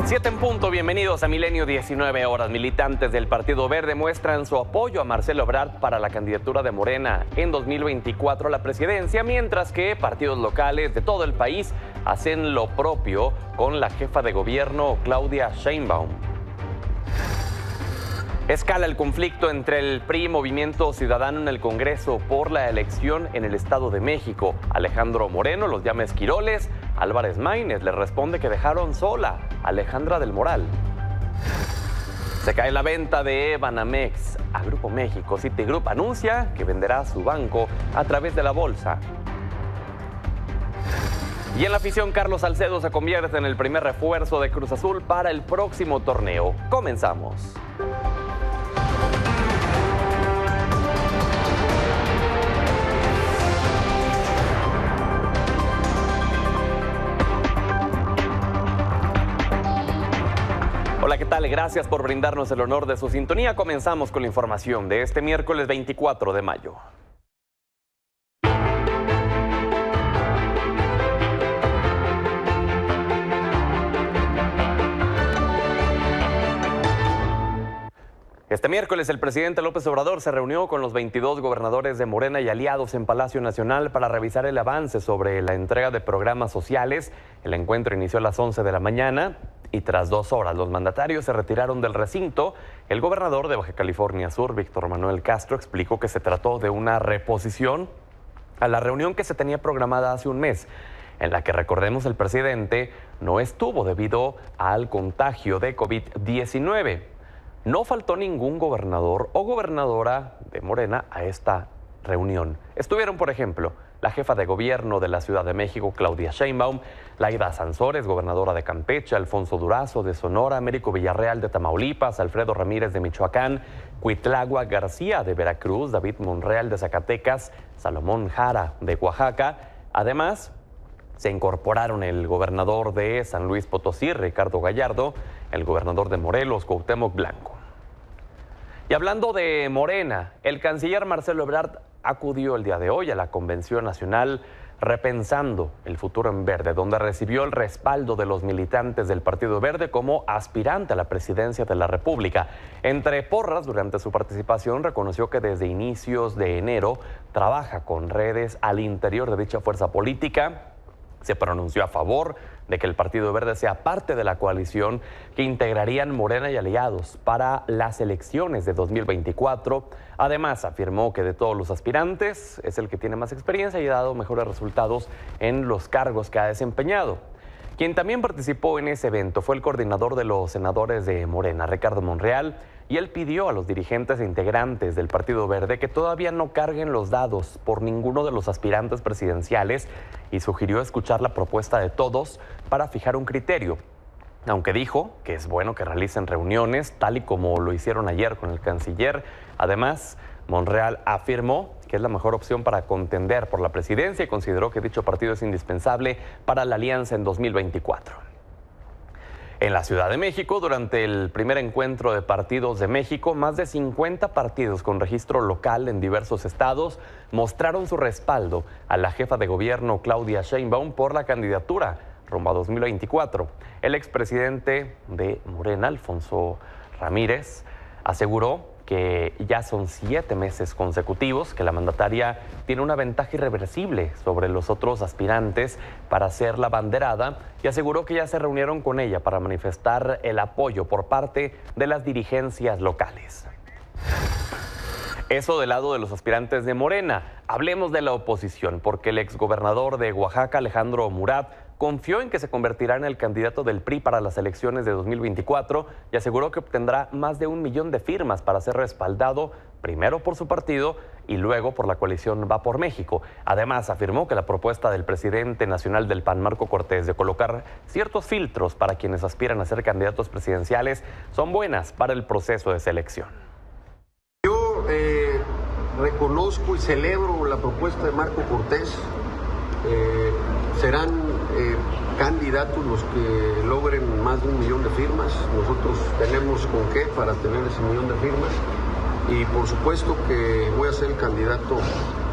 7 en punto, bienvenidos a Milenio 19 horas. Militantes del Partido Verde muestran su apoyo a Marcelo Ebrard para la candidatura de Morena en 2024 a la presidencia, mientras que partidos locales de todo el país hacen lo propio con la jefa de gobierno Claudia Sheinbaum. Escala el conflicto entre el PRI y Movimiento Ciudadano en el Congreso por la elección en el Estado de México. Alejandro Moreno los llama esquiroles. Álvarez Maínez le responde que dejaron sola a Alejandra del Moral. Se cae la venta de Banamex a Grupo México. Citigroup anuncia que venderá su banco a través de la bolsa. Y en la afición, Carlos Salcedo se convierte en el primer refuerzo de Cruz Azul para el próximo torneo. Comenzamos. Hola, ¿qué tal? Gracias por brindarnos el honor de su sintonía. Comenzamos con la información de este miércoles 24 de mayo. Este miércoles el presidente López Obrador se reunió con los 22 gobernadores de Morena y aliados en Palacio Nacional para revisar el avance sobre la entrega de programas sociales. El encuentro inició a las 11 de la mañana y tras 2 horas los mandatarios se retiraron del recinto. El gobernador de Baja California Sur, Víctor Manuel Castro, explicó que se trató de una reposición a la reunión que se tenía programada hace un mes, en la que, recordemos, el presidente no estuvo debido al contagio de COVID-19. No faltó ningún gobernador o gobernadora de Morena a esta reunión. Estuvieron, por ejemplo, la jefa de gobierno de la Ciudad de México, Claudia Sheinbaum, Laida Sansores, gobernadora de Campeche, Alfonso Durazo de Sonora, Américo Villarreal de Tamaulipas, Alfredo Ramírez de Michoacán, Cuitlagua García de Veracruz, David Monreal de Zacatecas, Salomón Jara de Oaxaca. Además, se incorporaron el gobernador de San Luis Potosí, Ricardo Gallardo, el gobernador de Morelos, Cuauhtémoc Blanco. Y hablando de Morena, el canciller Marcelo Ebrard acudió el día de hoy a la Convención Nacional Repensando el Futuro en Verde, donde recibió el respaldo de los militantes del Partido Verde como aspirante a la presidencia de la República. Entre porras, durante su participación, reconoció que desde inicios de enero trabaja con redes al interior de dicha fuerza política. Se pronunció a favor de que el Partido Verde sea parte de la coalición que integrarían Morena y aliados para las elecciones de 2024. Además, afirmó que de todos los aspirantes es el que tiene más experiencia y ha dado mejores resultados en los cargos que ha desempeñado. Quien también participó en ese evento fue el coordinador de los senadores de Morena, Ricardo Monreal, y él pidió a los dirigentes e integrantes del Partido Verde que todavía no carguen los dados por ninguno de los aspirantes presidenciales y sugirió escuchar la propuesta de todos para fijar un criterio. Aunque dijo que es bueno que realicen reuniones, tal y como lo hicieron ayer con el canciller. Además, Monreal afirmó que es la mejor opción para contender por la presidencia y consideró que dicho partido es indispensable para la alianza en 2024. En la Ciudad de México, durante el primer encuentro de partidos de México, más de 50 partidos con registro local en diversos estados mostraron su respaldo a la jefa de gobierno Claudia Sheinbaum por la candidatura rumbo a 2024. El expresidente de Morena, Alfonso Ramírez, aseguró que ya son 7 meses consecutivos que la mandataria tiene una ventaja irreversible sobre los otros aspirantes para ser la banderada y aseguró que ya se reunieron con ella para manifestar el apoyo por parte de las dirigencias locales. Eso del lado de los aspirantes de Morena. Hablemos de la oposición, porque el exgobernador de Oaxaca, Alejandro Murat, confió en que se convertirá en el candidato del PRI para las elecciones de 2024 y aseguró que obtendrá más de 1 millón de firmas para ser respaldado primero por su partido y luego por la coalición Va por México. Además, afirmó que la propuesta del presidente nacional del PAN, Marco Cortés, de colocar ciertos filtros para quienes aspiran a ser candidatos presidenciales son buenas para el proceso de selección. Yo reconozco y celebro la propuesta de Marco Cortés. Serán candidatos los que logren más de 1 millón de firmas. Nosotros tenemos con qué para tener ese 1 millón de firmas y por supuesto que voy a ser el candidato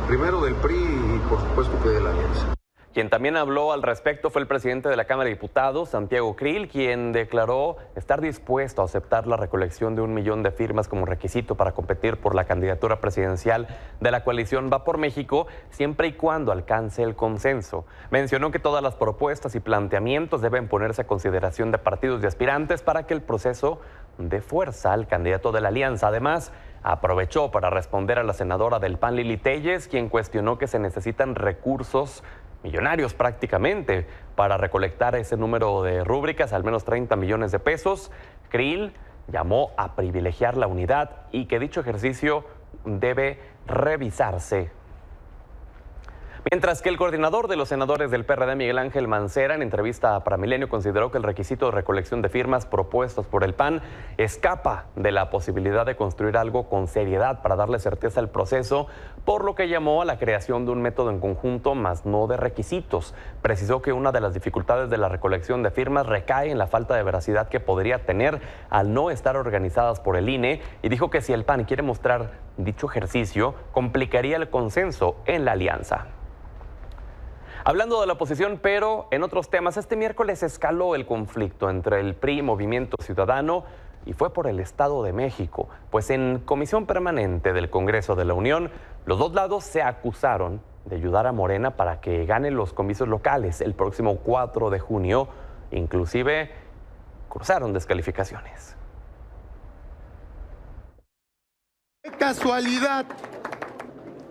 primero del PRI y por supuesto que de la Alianza. Quien también habló al respecto fue el presidente de la Cámara de Diputados, Santiago Krill, quien declaró estar dispuesto a aceptar la recolección de 1 millón de firmas como requisito para competir por la candidatura presidencial de la coalición Va por México, siempre y cuando alcance el consenso. Mencionó que todas las propuestas y planteamientos deben ponerse a consideración de partidos y aspirantes para que el proceso dé fuerza al candidato de la alianza. Además, aprovechó para responder a la senadora del PAN, Lili Téllez, quien cuestionó que se necesitan recursos millonarios prácticamente para recolectar ese número de rúbricas, al menos 30 millones de pesos. Krill llamó a privilegiar la unidad y que dicho ejercicio debe revisarse. Mientras que el coordinador de los senadores del PRD, Miguel Ángel Mancera, en entrevista para Milenio, consideró que el requisito de recolección de firmas propuestos por el PAN escapa de la posibilidad de construir algo con seriedad para darle certeza al proceso, por lo que llamó a la creación de un método en conjunto, más no de requisitos. Precisó que una de las dificultades de la recolección de firmas recae en la falta de veracidad que podría tener al no estar organizadas por el INE, y dijo que si el PAN quiere mostrar dicho ejercicio, complicaría el consenso en la alianza. Hablando de la oposición, pero en otros temas, este miércoles escaló el conflicto entre el PRI y Movimiento Ciudadano y fue por el Estado de México, pues en comisión permanente del Congreso de la Unión, los dos lados se acusaron de ayudar a Morena para que gane los comicios locales el próximo 4 de junio, inclusive cruzaron descalificaciones. Qué casualidad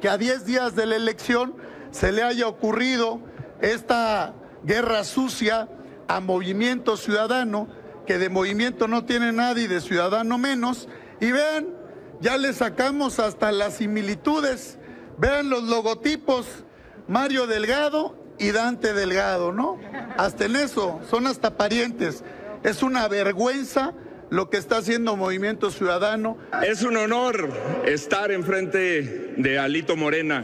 que a 10 días de la elección se le haya ocurrido esta guerra sucia a Movimiento Ciudadano, que de movimiento no tiene nadie y de ciudadano menos. Y vean, ya le sacamos hasta las similitudes. Vean los logotipos, Mario Delgado y Dante Delgado, ¿no? Hasta en eso, son hasta parientes. Es una vergüenza lo que está haciendo Movimiento Ciudadano. Es un honor estar enfrente de Alito Morena.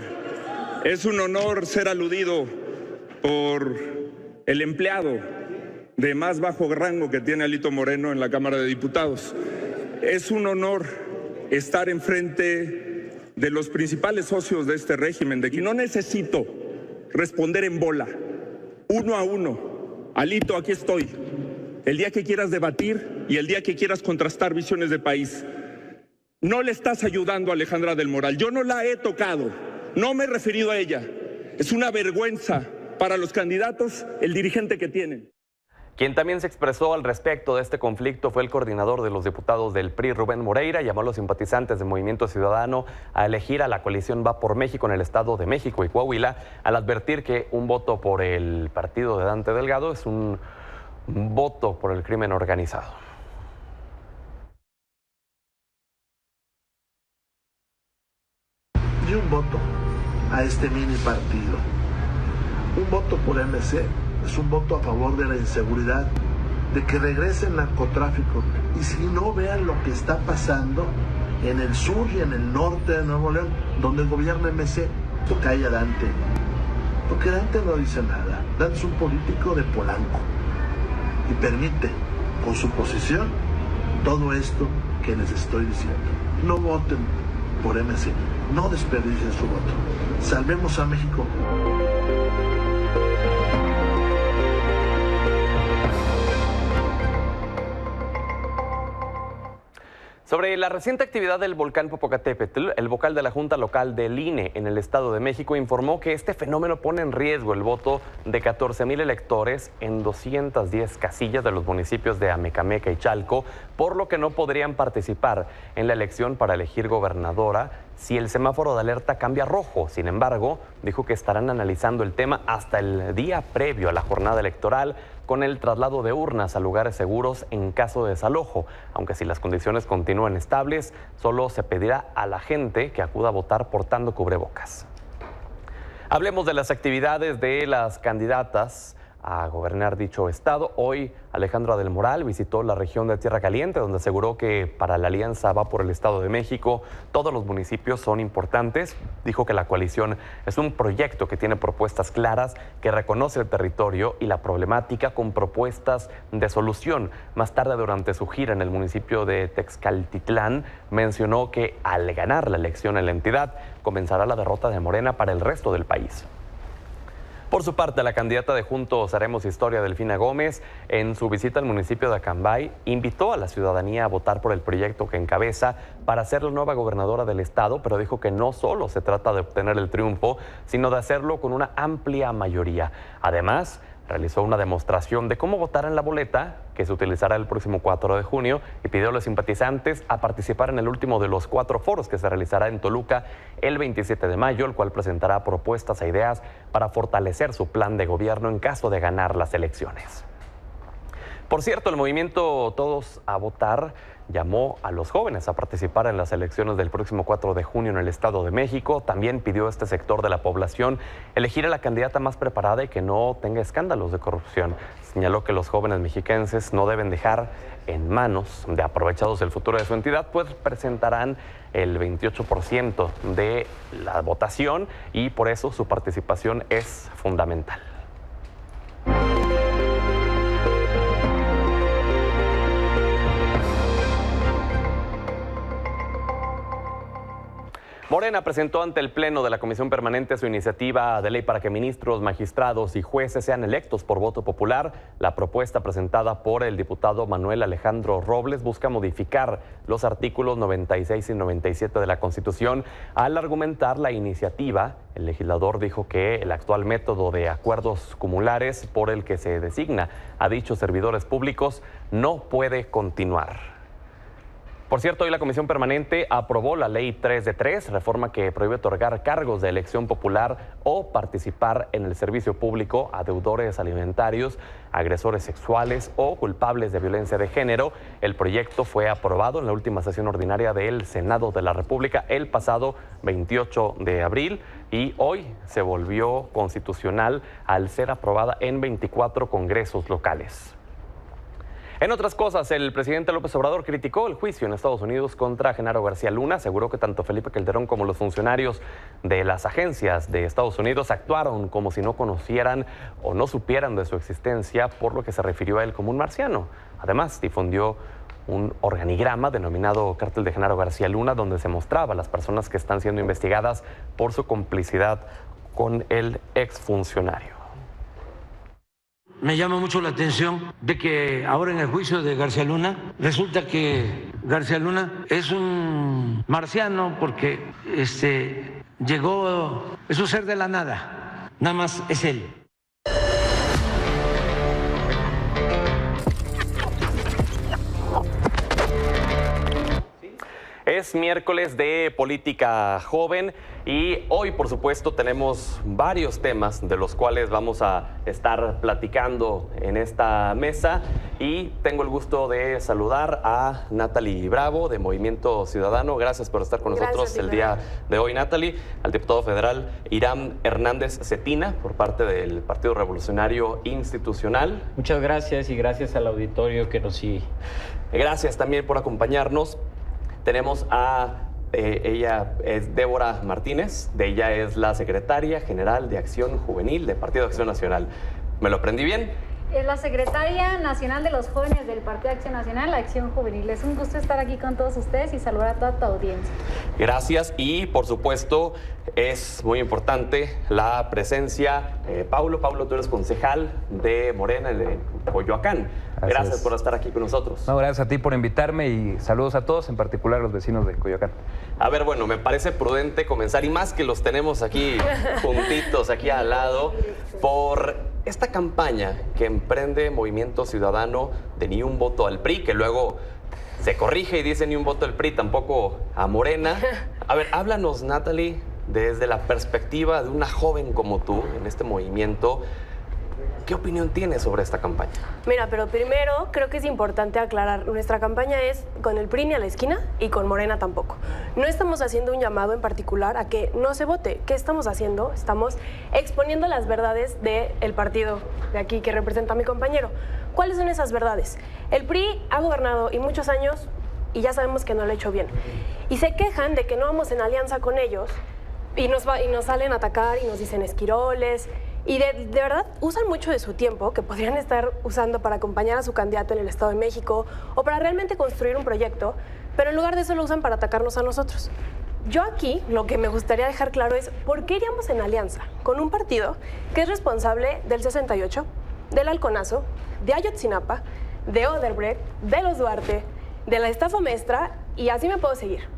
Es un honor ser aludido por el empleado de más bajo rango que tiene Alito Moreno en la Cámara de Diputados. Es un honor estar enfrente de los principales socios de este régimen, de que no necesito responder en bola, uno a uno. Alito, aquí estoy. El día que quieras debatir y el día que quieras contrastar visiones de país. No le estás ayudando a Alejandra del Moral. Yo no la he tocado. No me he referido a ella. Es una vergüenza para los candidatos el dirigente que tienen. Quien también se expresó al respecto de este conflicto fue el coordinador de los diputados del PRI, Rubén Moreira. Llamó a los simpatizantes del Movimiento Ciudadano a elegir a la coalición Va por México en el Estado de México y Coahuila, al advertir que un voto por el partido de Dante Delgado es un voto por el crimen organizado. Y un voto a este mini partido. Un voto por MC es un voto a favor de la inseguridad, de que regrese el narcotráfico. Y si no, vean lo que está pasando en el sur y en el norte de Nuevo León, donde gobierna MC. Toca a Dante, porque Dante no dice nada. Dante es un político de Polanco y permite, con su posición, todo esto que les estoy diciendo. No voten por MC, no desperdicien su voto. Salvemos a México. Sobre la reciente actividad del volcán Popocatépetl, el vocal de la Junta Local del INE en el Estado de México informó que este fenómeno pone en riesgo el voto de 14,000 electores en 210 casillas de los municipios de Amecameca y Chalco, por lo que no podrían participar en la elección para elegir gobernadora si el semáforo de alerta cambia a rojo. Sin embargo, dijo que estarán analizando el tema hasta el día previo a la jornada electoral, con el traslado de urnas a lugares seguros en caso de desalojo, aunque si las condiciones continúan estables, solo se pedirá a la gente que acuda a votar portando cubrebocas. Hablemos de las actividades de las candidatas a gobernar dicho estado. Hoy Alejandra del Moral visitó la región de Tierra Caliente, donde aseguró que para la alianza Va por el Estado de México todos los municipios son importantes. Dijo que la coalición es un proyecto que tiene propuestas claras, que reconoce el territorio y la problemática con propuestas de solución. Más tarde, durante su gira en el municipio de Texcaltitlán, mencionó que al ganar la elección en la entidad comenzará la derrota de Morena para el resto del país. Por su parte, la candidata de Juntos Haremos Historia, Delfina Gómez, en su visita al municipio de Acambay, invitó a la ciudadanía a votar por el proyecto que encabeza para ser la nueva gobernadora del estado, pero dijo que no solo se trata de obtener el triunfo, sino de hacerlo con una amplia mayoría. Además, realizó una demostración de cómo votar en la boleta, que se utilizará el próximo 4 de junio, y pidió a los simpatizantes a participar en el último de los 4 foros que se realizará en Toluca el 27 de mayo, el cual presentará propuestas e ideas para fortalecer su plan de gobierno en caso de ganar las elecciones. Por cierto, el movimiento Todos a Votar llamó a los jóvenes a participar en las elecciones del próximo 4 de junio en el Estado de México. También pidió a este sector de la población elegir a la candidata más preparada y que no tenga escándalos de corrupción. Señaló que los jóvenes mexiquenses no deben dejar en manos de aprovechados el futuro de su entidad, pues presentarán el 28% de la votación y por eso su participación es fundamental. Morena presentó ante el Pleno de la Comisión Permanente su iniciativa de ley para que ministros, magistrados y jueces sean electos por voto popular. La propuesta presentada por el diputado Manuel Alejandro Robles busca modificar los artículos 96 y 97 de la Constitución. Al argumentar la iniciativa, el legislador dijo que el actual método de acuerdos cumulares por el que se designa a dichos servidores públicos no puede continuar. Por cierto, hoy la Comisión Permanente aprobó la Ley 3 de 3, reforma que prohíbe otorgar cargos de elección popular o participar en el servicio público a deudores alimentarios, agresores sexuales o culpables de violencia de género. El proyecto fue aprobado en la última sesión ordinaria del Senado de la República el pasado 28 de abril y hoy se volvió constitucional al ser aprobada en 24 congresos locales. En otras cosas, el presidente López Obrador criticó el juicio en Estados Unidos contra Genaro García Luna. Aseguró que tanto Felipe Calderón como los funcionarios de las agencias de Estados Unidos actuaron como si no conocieran o no supieran de su existencia, por lo que se refirió a él como un marciano. Además, difundió un organigrama denominado Cártel de Genaro García Luna, donde se mostraba a las personas que están siendo investigadas por su complicidad con el exfuncionario. Me llama mucho la atención de que ahora en el juicio de García Luna resulta que García Luna es un marciano porque llegó, es un ser de la nada, nada más es él. Es miércoles de Política Joven y hoy, por supuesto, tenemos varios temas de los cuales vamos a estar platicando en esta mesa y tengo el gusto de saludar a Natalie Bravo de Movimiento Ciudadano. Gracias por estar con nosotros el día de hoy, Natalie. Al diputado federal Irán Hernández Cetina por parte del Partido Revolucionario Institucional. Muchas gracias y gracias al auditorio que nos sigue. Gracias también por acompañarnos. Tenemos a ella es Débora Martínez, ella es la secretaria general de Acción Juvenil del Partido Acción Nacional. ¿Me lo aprendí bien? Es la secretaria nacional de los jóvenes del Partido Acción Nacional, Acción Juvenil. Es un gusto estar aquí con todos ustedes y saludar a toda tu audiencia. Gracias y por supuesto es muy importante la presencia. Paulo, tú eres concejal de Morena en Coyoacán. Gracias por estar aquí con nosotros. No, gracias a ti por invitarme y saludos a todos, en particular a los vecinos de Coyoacán. A ver, bueno, me parece prudente comenzar, y más que los tenemos aquí juntitos, aquí al lado, por esta campaña que emprende Movimiento Ciudadano de Ni un voto al PRI, que luego se corrige y dice ni un voto al PRI, tampoco a Morena. A ver, háblanos, Natalie, desde la perspectiva de una joven como tú en este movimiento. ¿Qué opinión tienes sobre esta campaña? Mira, pero primero creo que es importante aclarar, nuestra campaña es con el PRI ni a la esquina y con Morena tampoco. No estamos haciendo un llamado en particular a que no se vote. ¿Qué estamos haciendo? Estamos exponiendo las verdades del partido de aquí que representa a mi compañero. ¿Cuáles son esas verdades? El PRI ha gobernado y muchos años y ya sabemos que no lo ha hecho bien. Y se quejan de que no vamos en alianza con ellos y nos salen a atacar y nos dicen esquiroles. Y de verdad usan mucho de su tiempo que podrían estar usando para acompañar a su candidato en el Estado de México o para realmente construir un proyecto, pero en lugar de eso lo usan para atacarnos a nosotros. Yo aquí lo que me gustaría dejar claro es por qué iríamos en alianza con un partido que es responsable del 68, del Halconazo, de Ayotzinapa, de Odebrecht, de los Duarte, de la estafa maestra, y así me puedo seguir.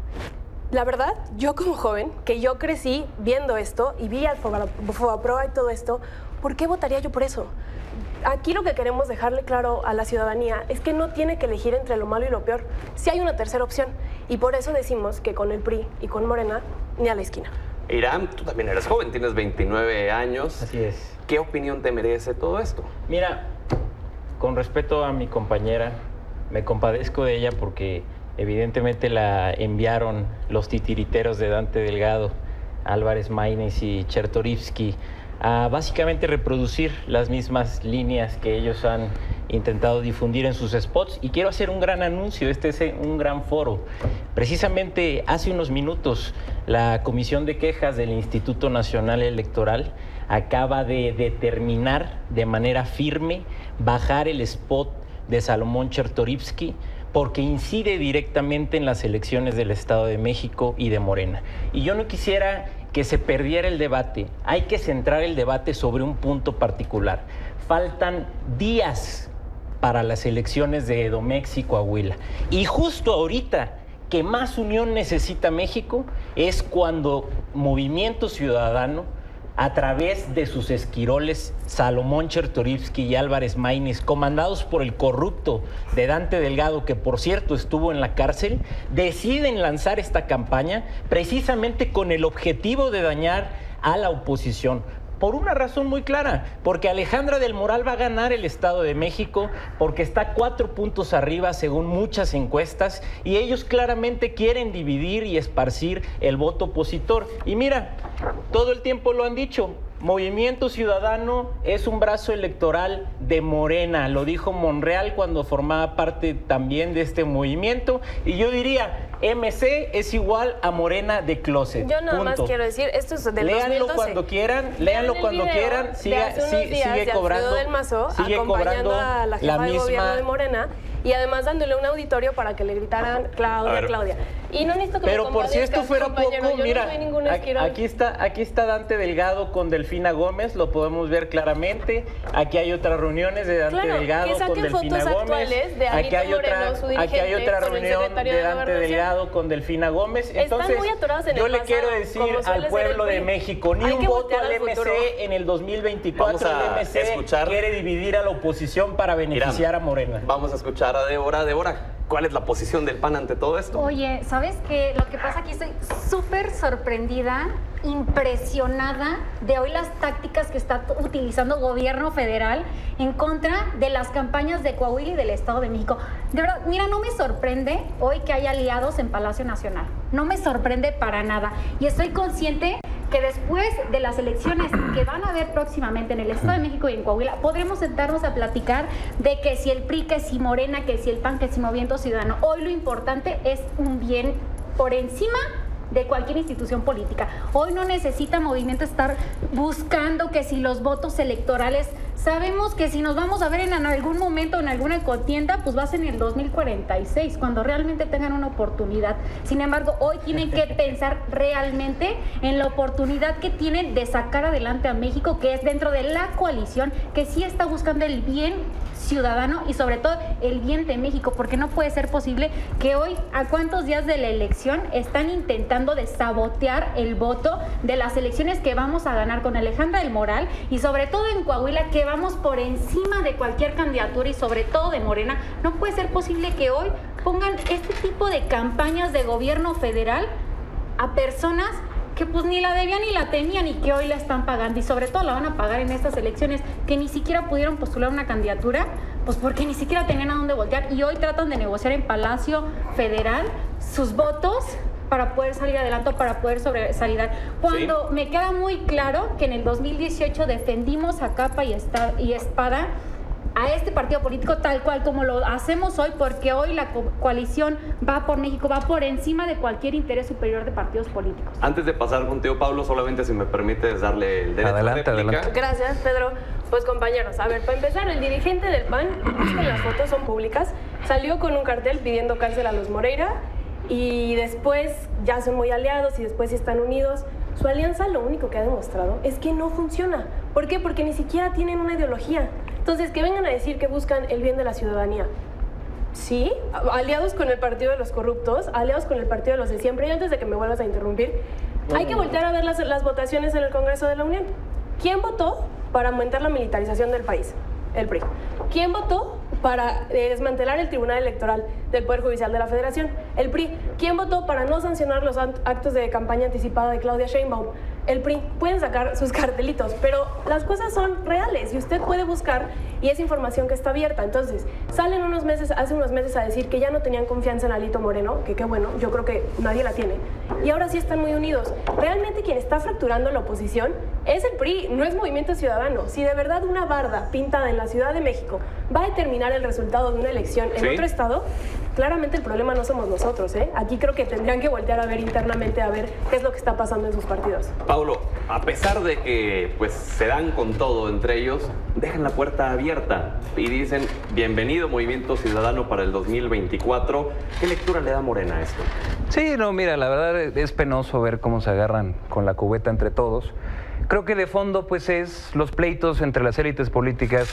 La verdad, yo como joven, que yo crecí viendo esto y vi al Fobaproa y todo esto, ¿por qué votaría yo por eso? Aquí lo que queremos dejarle claro a la ciudadanía es que no tiene que elegir entre lo malo y lo peor. Sí hay una tercera opción, y por eso decimos que con el PRI y con Morena, ni a la esquina. Irán, tú también eres joven, tienes 29 años. Así es. ¿Qué opinión te merece todo esto? Mira, con respeto a mi compañera, me compadezco de ella porque evidentemente la enviaron los titiriteros de Dante Delgado, Álvarez Maínez y Chertorivsky a básicamente reproducir las mismas líneas que ellos han intentado difundir en sus spots. Y quiero hacer un gran anuncio, este es un gran foro. Precisamente hace unos minutos la Comisión de Quejas del Instituto Nacional Electoral acaba de determinar de manera firme bajar el spot de Salomón Chertorivsky porque incide directamente en las elecciones del Estado de México y de Morena. Y yo no quisiera que se perdiera el debate. Hay que centrar el debate sobre un punto particular. Faltan días para las elecciones de Edomex y Coahuila. Y justo ahorita que más unión necesita México es cuando Movimiento Ciudadano, a través de sus esquiroles Salomón Chertorivsky y Álvarez Maínez, comandados por el corrupto de Dante Delgado, que por cierto estuvo en la cárcel, deciden lanzar esta campaña precisamente con el objetivo de dañar a la oposición. Por una razón muy clara, porque Alejandra del Moral va a ganar el Estado de México, porque está 4 puntos arriba según muchas encuestas, y ellos claramente quieren dividir y esparcir el voto opositor. Y mira, todo el tiempo lo han dicho, Movimiento Ciudadano es un brazo electoral de Morena, lo dijo Monreal cuando formaba parte también de este movimiento, y yo diría, MC es igual a Morena de closet. Yo nada más quiero decir, esto es del léanlo 2012. Cuando quieran, léanlo cuando quieran, sigue cobrando, del Mazo, sigue cobrando a la jefa de gobierno de Morena, y además dándole un auditorio para que le gritaran Claudia, Claudia. Y no necesito que pero por si esto fuera poco, mira, no aquí está Dante Delgado con Delfina Gómez, lo podemos ver claramente. Aquí hay otras reuniones de Dante Delgado con Delfina Gómez. Aquí hay otra reunión de Dante Delgado con Delfina Gómez. Entonces, yo le quiero decir al pueblo de México, ni un voto al MC en el 2024. El MC quiere dividir a la oposición para beneficiar a Morena. Vamos a escuchar a Débora. Débora, ¿cuál es la posición del PAN ante todo esto? Oye, ¿sabes qué? Lo que pasa aquí, estoy súper sorprendida, impresionada de hoy las tácticas que está utilizando gobierno federal en contra de las campañas de Coahuila y del Estado de México. De verdad, mira, no me sorprende hoy que haya aliados en Palacio Nacional. No me sorprende para nada. Y estoy consciente que después de las elecciones que van a haber próximamente en el Estado de México y en Coahuila, podremos sentarnos a platicar de que si el PRI, que si Morena, que si el PAN, que si Movimiento Ciudadano. Hoy lo importante es un bien por encima de cualquier institución política. Hoy no necesita Movimiento estar buscando que si los votos electorales, sabemos que si nos vamos a ver en algún momento, en alguna contienda, pues va a ser en el 2046, cuando realmente tengan una oportunidad. Sin embargo, hoy tienen que pensar realmente en la oportunidad que tienen de sacar adelante a México, que es dentro de la coalición, que sí está buscando el bien ciudadano y sobre todo el bien de México, porque no puede ser posible que hoy, a cuántos días de la elección, están intentando de sabotear el voto de las elecciones que vamos a ganar con Alejandra del Moral y sobre todo en Coahuila, que vamos por encima de cualquier candidatura y sobre todo de Morena. No puede ser posible que hoy pongan este tipo de campañas de gobierno federal a personas que pues ni la debían ni la tenían y que hoy la están pagando, y sobre todo la van a pagar en estas elecciones, que ni siquiera pudieron postular una candidatura, pues porque ni siquiera tenían a dónde voltear, y hoy tratan de negociar en Palacio Federal sus votos para poder salir adelante o para poder sobresalir. Cuando me queda muy claro que en el 2018 defendimos a capa y espada a este partido político tal cual como lo hacemos hoy, porque hoy la coalición va por México, va por encima de cualquier interés superior de partidos políticos. Antes de pasar contigo, Pablo, solamente si me permites darle el derecho de réplica. Gracias, Pedro. Pues compañeros, a ver, para empezar, el dirigente del PAN, busquen las fotos, son públicas, salió con un cartel pidiendo cárcel a los Moreira y después ya son muy aliados y después están unidos. Su alianza lo único que ha demostrado es que no funciona. ¿Por qué? Porque ni siquiera tienen una ideología. Entonces, que vengan a decir que buscan el bien de la ciudadanía. Sí, aliados con el partido de los corruptos, aliados con el partido de los de siempre. Y antes de que me vuelvas a interrumpir, hay que voltear a ver las votaciones en el Congreso de la Unión. ¿Quién votó para aumentar la militarización del país? El PRI. ¿Quién votó para desmantelar el Tribunal Electoral del Poder Judicial de la Federación? El PRI. ¿Quién votó para no sancionar los actos de campaña anticipada de Claudia Sheinbaum? El PRI. Pueden sacar sus cartelitos, pero las cosas son reales y usted puede buscar y es información que está abierta. Entonces, salen hace unos meses a decir que ya no tenían confianza en Alito Moreno, que qué bueno, yo creo que nadie la tiene, y ahora sí están muy unidos. Realmente quien está fracturando la oposición es el PRI, no es Movimiento Ciudadano. Si de verdad una barda pintada en la Ciudad de México va a determinar el resultado de una elección en otro estado, claramente el problema no somos nosotros, ¿eh? Aquí creo que tendrían que voltear a ver internamente a ver qué es lo que está pasando en sus partidos. Paulo, a pesar de que pues se dan con todo entre ellos, dejan la puerta abierta y dicen bienvenido Movimiento Ciudadano para el 2024. ¿Qué lectura le da Morena a esto? Sí, no, mira, la verdad es penoso ver cómo se agarran con la cubeta entre todos. Creo que de fondo pues es los pleitos entre las élites políticas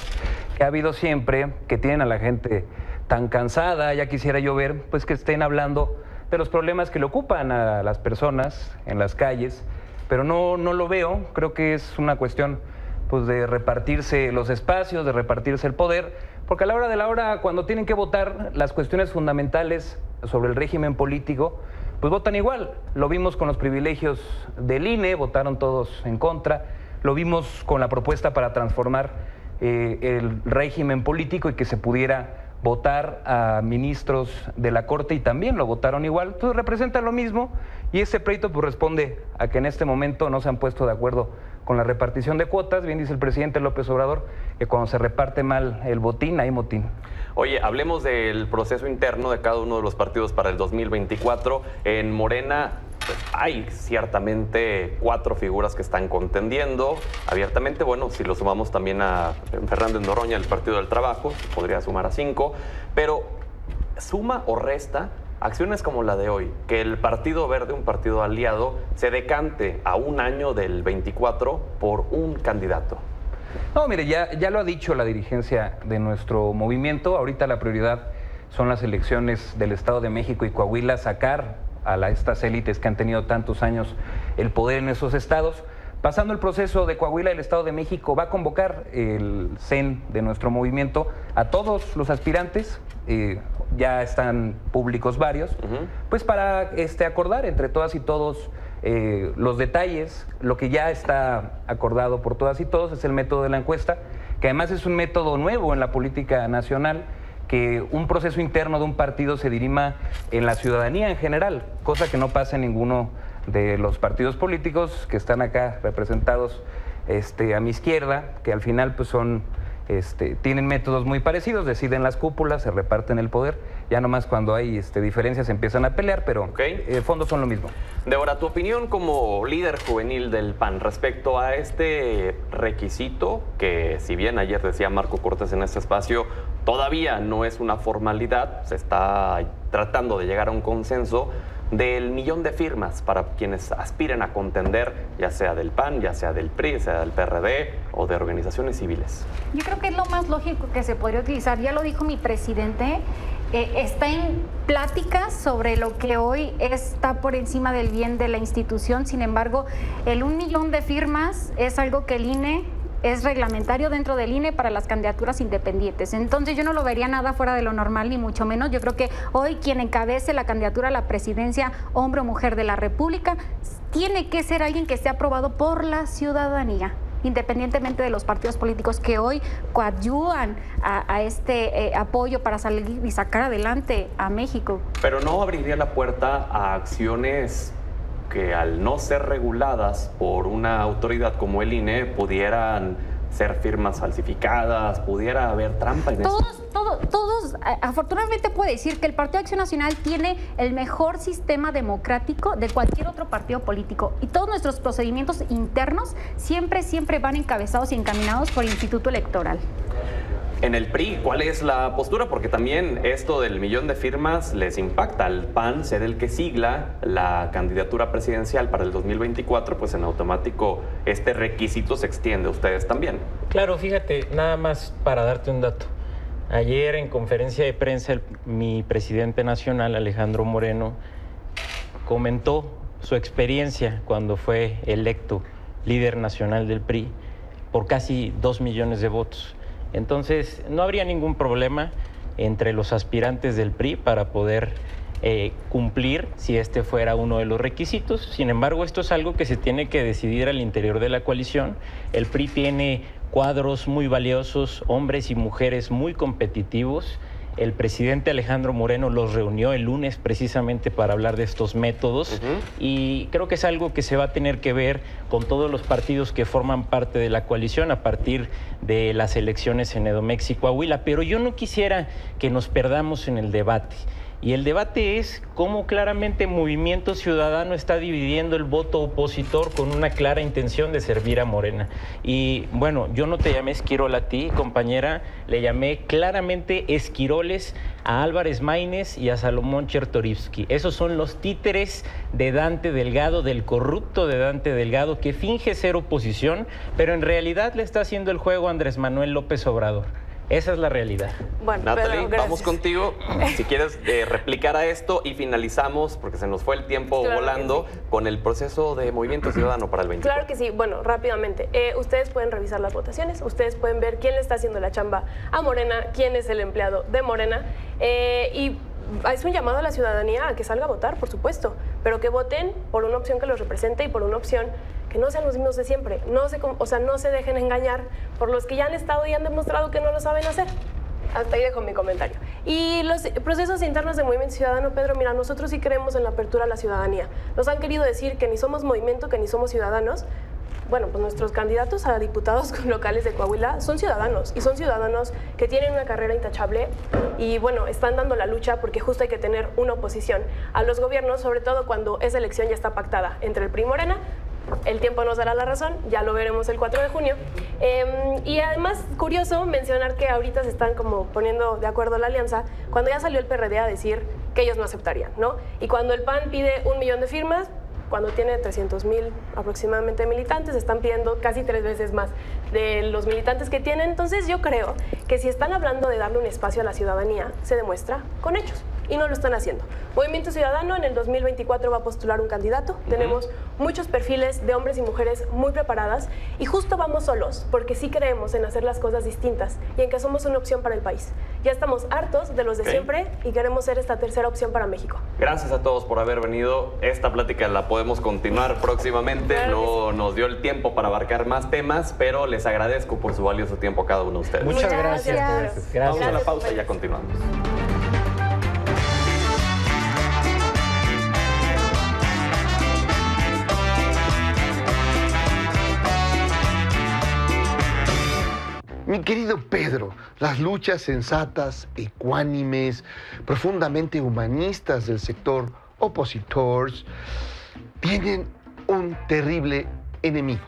que ha habido siempre, que tienen a la gente tan cansada. Ya quisiera yo ver pues que estén hablando de los problemas que le ocupan a las personas en las calles, pero no lo veo. Creo que es una cuestión pues de repartirse los espacios, de repartirse el poder, porque a la hora de la hora, cuando tienen que votar las cuestiones fundamentales sobre el régimen político, pues votan igual. Lo vimos con los privilegios del INE, votaron todos en contra. Lo vimos con la propuesta para transformar el régimen político y que se pudiera votar a ministros de la Corte y también lo votaron igual. Entonces representa lo mismo y ese pleito pues responde a que en este momento no se han puesto de acuerdo con la repartición de cuotas. Bien dice el presidente López Obrador que cuando se reparte mal el botín, hay motín. Oye, hablemos del proceso interno de cada uno de los partidos para el 2024. En Morena pues, hay ciertamente 4 figuras que están contendiendo abiertamente. Bueno, si lo sumamos también a Fernández Noroña, el Partido del Trabajo, podría sumar a 5. Pero, ¿suma o resta acciones como la de hoy, que el Partido Verde, un partido aliado, se decante a un año del 24 por un candidato? No, mire, ya lo ha dicho la dirigencia de nuestro movimiento. Ahorita la prioridad son las elecciones del Estado de México y Coahuila, sacar a estas élites que han tenido tantos años el poder en esos estados. Pasando el proceso de Coahuila, el Estado de México va a convocar el CEN de nuestro movimiento a todos los aspirantes, ya están públicos varios, pues para acordar entre todas y todos los detalles. Lo que ya está acordado por todas y todos es el método de la encuesta, que además es un método nuevo en la política nacional, que un proceso interno de un partido se dirima en la ciudadanía en general, cosa que no pasa en ninguno de los partidos políticos que están acá representados a mi izquierda, que al final pues son tienen métodos muy parecidos, deciden las cúpulas, se reparten el poder, ya nomás cuando hay diferencias empiezan a pelear, pero de fondo son lo mismo. Débora, tu opinión como líder juvenil del PAN respecto a este requisito, que si bien ayer decía Marco Cortés en este espacio, todavía no es una formalidad, se está tratando de llegar a un consenso, del 1,000,000 de firmas para quienes aspiren a contender, ya sea del PAN, ya sea del PRI, ya sea del PRD o de organizaciones civiles. Yo creo que es lo más lógico que se podría utilizar. Ya lo dijo mi presidente, está en pláticas sobre lo que hoy está por encima del bien de la institución. Sin embargo, el 1,000,000 de firmas es algo que el INE es reglamentario dentro del INE para las candidaturas independientes. Entonces yo no lo vería nada fuera de lo normal, ni mucho menos. Yo creo que hoy quien encabece la candidatura a la presidencia, hombre o mujer de la República, tiene que ser alguien que esté aprobado por la ciudadanía, independientemente de los partidos políticos que hoy coadyuvan a este apoyo para salir y sacar adelante a México. Pero no abriría la puerta a acciones que al no ser reguladas por una autoridad como el INE pudieran ser firmas falsificadas, pudiera haber trampa en eso. Todos, afortunadamente puede decir que el Partido Acción Nacional tiene el mejor sistema democrático de cualquier otro partido político y todos nuestros procedimientos internos siempre van encabezados y encaminados por el Instituto Electoral. En el PRI, ¿cuál es la postura? Porque también esto del 1,000,000 de firmas les impacta. Al PAN, ser el que sigla la candidatura presidencial para el 2024, pues en automático este requisito se extiende a ustedes también. Claro, fíjate, nada más para darte un dato. Ayer en conferencia de prensa mi presidente nacional, Alejandro Moreno, comentó su experiencia cuando fue electo líder nacional del PRI por casi 2 millones de votos. Entonces, no habría ningún problema entre los aspirantes del PRI para poder cumplir si este fuera uno de los requisitos. Sin embargo, esto es algo que se tiene que decidir al interior de la coalición. El PRI tiene cuadros muy valiosos, hombres y mujeres muy competitivos. El presidente Alejandro Moreno los reunió el lunes precisamente para hablar de estos métodos y creo que es algo que se va a tener que ver con todos los partidos que forman parte de la coalición a partir de las elecciones en Edomex y Coahuila. Pero yo no quisiera que nos perdamos en el debate. Y el debate es cómo claramente Movimiento Ciudadano está dividiendo el voto opositor con una clara intención de servir a Morena. Y bueno, yo no te llamé Esquirol a ti, compañera, le llamé claramente esquiroles a Álvarez Maínez y a Salomón Chertorivsky. Esos son los títeres de Dante Delgado, del corrupto de Dante Delgado, que finge ser oposición, pero en realidad le está haciendo el juego a Andrés Manuel López Obrador. Esa es la realidad. Bueno, Natalie, Pedro, vamos contigo. Si quieres replicar a esto y finalizamos, porque se nos fue el tiempo volando, con el proceso de Movimiento Ciudadano para el 24. Claro que sí. Bueno, rápidamente. Ustedes pueden revisar las votaciones, ustedes pueden ver quién le está haciendo la chamba a Morena, quién es el empleado de Morena. Y es un llamado a la ciudadanía a que salga a votar, por supuesto, pero que voten por una opción que los represente y por una opción que no sean los mismos de siempre. No se dejen engañar por los que ya han estado y han demostrado que no lo saben hacer. Hasta ahí dejo mi comentario. Y los procesos internos de Movimiento Ciudadano, Pedro, mira, nosotros sí creemos en la apertura a la ciudadanía. Nos han querido decir que ni somos movimiento, que ni somos ciudadanos. Bueno, pues nuestros candidatos a diputados locales de Coahuila son ciudadanos, y son ciudadanos que tienen una carrera intachable y, bueno, están dando la lucha porque justo hay que tener una oposición a los gobiernos, sobre todo cuando esa elección ya está pactada entre el PRI y Morena. El tiempo nos dará la razón, ya lo veremos el 4 de junio. Y además, curioso mencionar que ahorita se están como poniendo de acuerdo la alianza, cuando ya salió el PRD a decir que ellos no aceptarían, ¿no? Y cuando el PAN pide 1,000,000 de firmas, cuando tiene 300,000 aproximadamente militantes, están pidiendo casi 3 veces más de los militantes que tienen. Entonces yo creo que si están hablando de darle un espacio a la ciudadanía, se demuestra con hechos. Y no lo están haciendo. Movimiento Ciudadano en el 2024 va a postular un candidato. Tenemos muchos perfiles de hombres y mujeres muy preparadas y justo vamos solos porque sí creemos en hacer las cosas distintas y en que somos una opción para el país. Ya estamos hartos de los de siempre y queremos ser esta tercera opción para México. Gracias a todos por haber venido. Esta plática la podemos continuar próximamente. Claro, no nos dio el tiempo para abarcar más temas, pero les agradezco por su valioso tiempo a cada uno de ustedes. Muchas gracias. Vamos a la pausa y ya continuamos. Mi querido Pedro, las luchas sensatas, ecuánimes, profundamente humanistas del sector opositor tienen un terrible enemigo.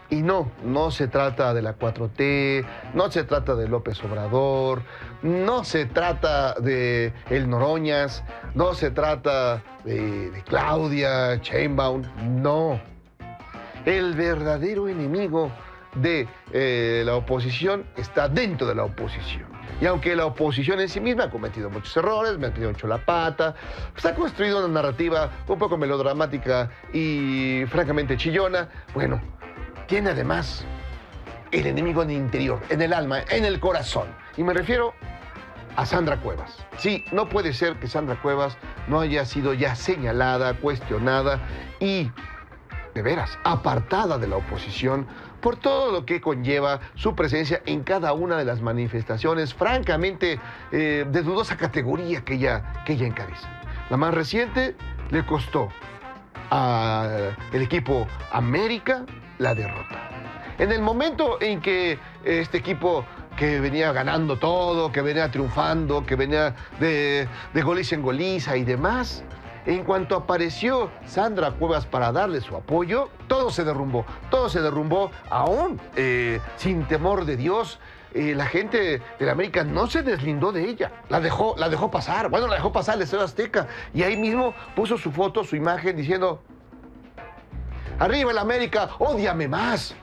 Y no se trata de la 4T, no se trata de López Obrador, no se trata de el Noroñas, no se trata de Claudia Sheinbaum, no. El verdadero enemigo de la oposición está dentro de la oposición. Y aunque la oposición en sí misma ha cometido muchos errores, me ha metido mucho la pata, pues ha construido una narrativa un poco melodramática y francamente chillona, bueno, tiene además el enemigo en el interior, en el alma, en el corazón. Y me refiero a Sandra Cuevas. Sí, no puede ser que Sandra Cuevas no haya sido ya señalada, cuestionada y, de veras, apartada de la oposición por todo lo que conlleva su presencia en cada una de las manifestaciones, francamente, de dudosa categoría que ella encabeza. La más reciente le costó al equipo América la derrota. En el momento en que este equipo que venía ganando todo, que venía triunfando, que venía de goliza en goliza y demás, en cuanto apareció Sandra Cuevas para darle su apoyo, todo se derrumbó aún sin temor de Dios, la gente de la América no se deslindó de ella, la dejó pasar. Bueno, la dejó pasar el Estadio Azteca y ahí mismo puso su foto, su imagen diciendo: arriba el América, ódiame más.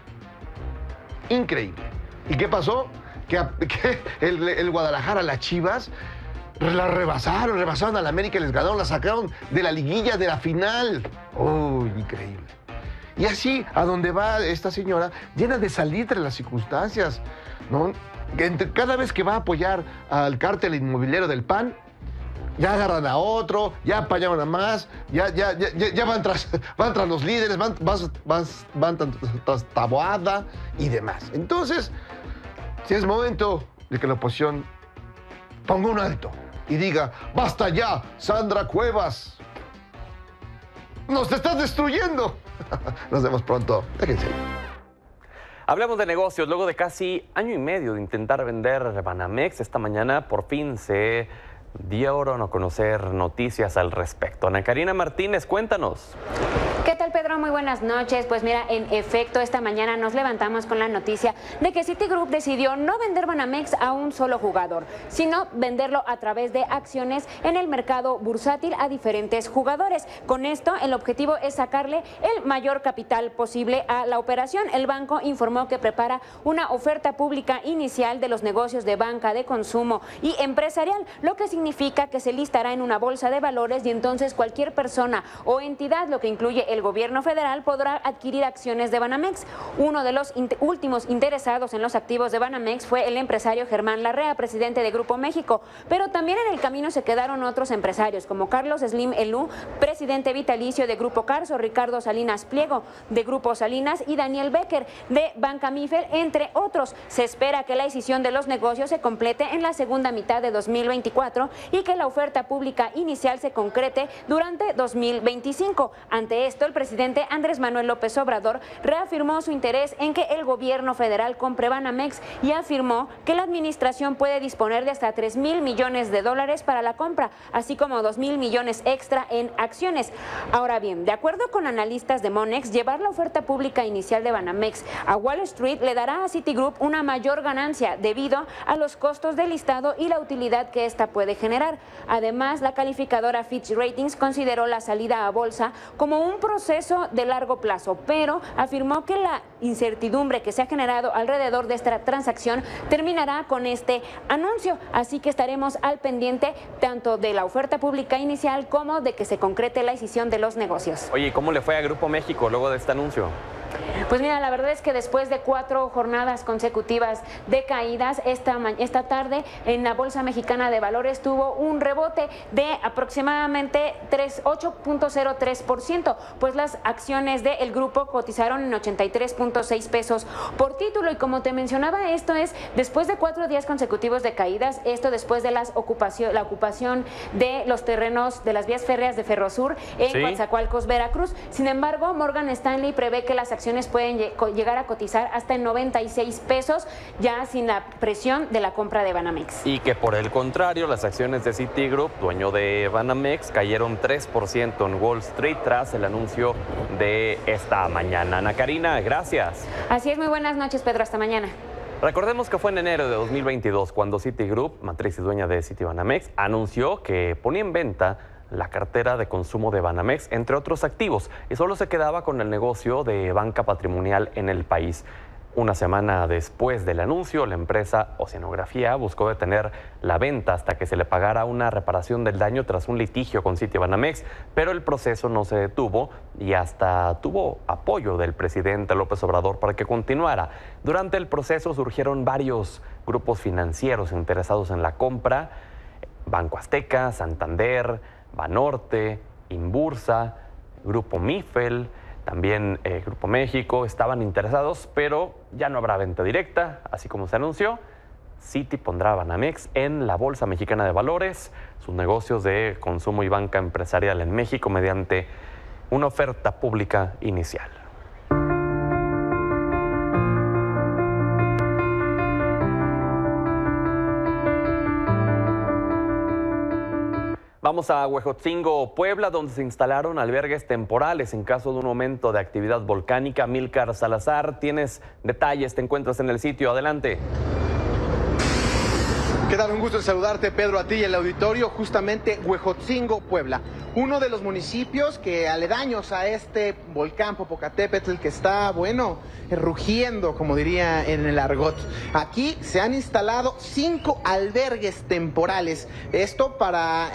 Increíble. ¿Y qué pasó? Que el Guadalajara, las Chivas, la rebasaron a la América y les ganaron, la sacaron de la liguilla, de la final. ¡Uy, increíble! Y así, a donde va esta señora, llena de salitre las circunstancias, ¿no? Cada vez que va a apoyar al cártel inmobiliario del PAN, ya agarran a otro, ya apañaron a más, ya van tras los líderes, van tras Taboada y demás. Entonces, si es momento de que la oposición ponga un alto y diga: ¡basta ya, Sandra Cuevas! ¡Nos estás destruyendo! Nos vemos pronto. Déjense. Hablemos de negocios. Luego de casi año y medio de intentar vender Banamex, esta mañana por fin se dieron a conocer noticias al respecto. Ana Karina Martínez, cuéntanos. ¿Qué tal, Pedro? Muy buenas noches. Pues mira, en efecto, esta mañana nos levantamos con la noticia de que Citigroup decidió no vender Banamex a un solo jugador, sino venderlo a través de acciones en el mercado bursátil a diferentes jugadores. Con esto, el objetivo es sacarle el mayor capital posible a la operación. El banco informó que prepara una oferta pública inicial de los negocios de banca, de consumo y empresarial, lo que significa que se listará en una bolsa de valores y entonces cualquier persona o entidad, lo que incluye el gobierno federal, podrá adquirir acciones de Banamex. Uno de los últimos interesados en los activos de Banamex fue el empresario Germán Larrea, presidente de Grupo México, pero también en el camino se quedaron otros empresarios como Carlos Slim Elú, presidente vitalicio de Grupo Carso, Ricardo Salinas Pliego de Grupo Salinas y Daniel Becker de Banca Mifel, entre otros. Se espera que la decisión de los negocios se complete en la segunda mitad de 2024 y que la oferta pública inicial se concrete durante 2025. Ante esto, el presidente Andrés Manuel López Obrador reafirmó su interés en que el gobierno federal compre Banamex y afirmó que la administración puede disponer de hasta $3,000 millones para la compra, así como $2,000 millones extra en acciones. Ahora bien, de acuerdo con analistas de Monex, llevar la oferta pública inicial de Banamex a Wall Street le dará a Citigroup una mayor ganancia debido a los costos del listado y la utilidad que ésta puede generar. Además, la calificadora Fitch Ratings consideró la salida a bolsa como un proceso de largo plazo, pero afirmó que la incertidumbre que se ha generado alrededor de esta transacción terminará con este anuncio, así que estaremos al pendiente tanto de la oferta pública inicial como de que se concrete la decisión de los negocios. Oye, ¿cómo le fue a Grupo México luego de este anuncio? Pues mira, la verdad es que después de 4 jornadas consecutivas de caídas, esta tarde en la Bolsa Mexicana de Valores tuvo un rebote de aproximadamente 8.03%, pues las acciones del grupo cotizaron en 83.6 pesos por título. Y como te mencionaba, esto es después de 4 días consecutivos de caídas, esto después de la ocupación de los terrenos de las vías férreas de Ferrosur en Coatzacoalcos, Veracruz. Sin embargo, Morgan Stanley prevé que las acciones pueden llegar a cotizar hasta en 96 pesos, ya sin la presión de la compra de Banamex. Y que por el contrario, las acciones de Citigroup, dueño de Banamex, cayeron 3% en Wall Street tras el anuncio de esta mañana. Ana Karina, gracias. Así es, muy buenas noches, Pedro, hasta mañana. Recordemos que fue en enero de 2022 cuando Citigroup, matriz y dueña de Citibanamex, anunció que ponía en venta la cartera de consumo de Banamex, entre otros activos, y solo se quedaba con el negocio de banca patrimonial en el país. Una semana después del anuncio, la empresa Oceanografía buscó detener la venta hasta que se le pagara una reparación del daño tras un litigio con Citibanamex, pero el proceso no se detuvo y hasta tuvo apoyo del presidente López Obrador para que continuara. Durante el proceso surgieron varios grupos financieros interesados en la compra: Banco Azteca, Santander, Banorte, Inbursa, Grupo Mifel, también Grupo México estaban interesados, pero ya no habrá venta directa, así como se anunció. Citi pondrá Banamex en la Bolsa Mexicana de Valores, sus negocios de consumo y banca empresarial en México, mediante una oferta pública inicial. Vamos a Huejotzingo, Puebla, donde se instalaron albergues temporales en caso de un aumento de actividad volcánica. Milcar Salazar, tienes detalles, te encuentras en el sitio, adelante. ¿Qué tal? Un gusto en saludarte, Pedro, a ti y el auditorio. Justamente Huejotzingo, Puebla, uno de los municipios que aledaños a este volcán Popocatépetl que está, bueno, rugiendo, como diría en el argot. Aquí se han instalado 5 albergues temporales. Esto para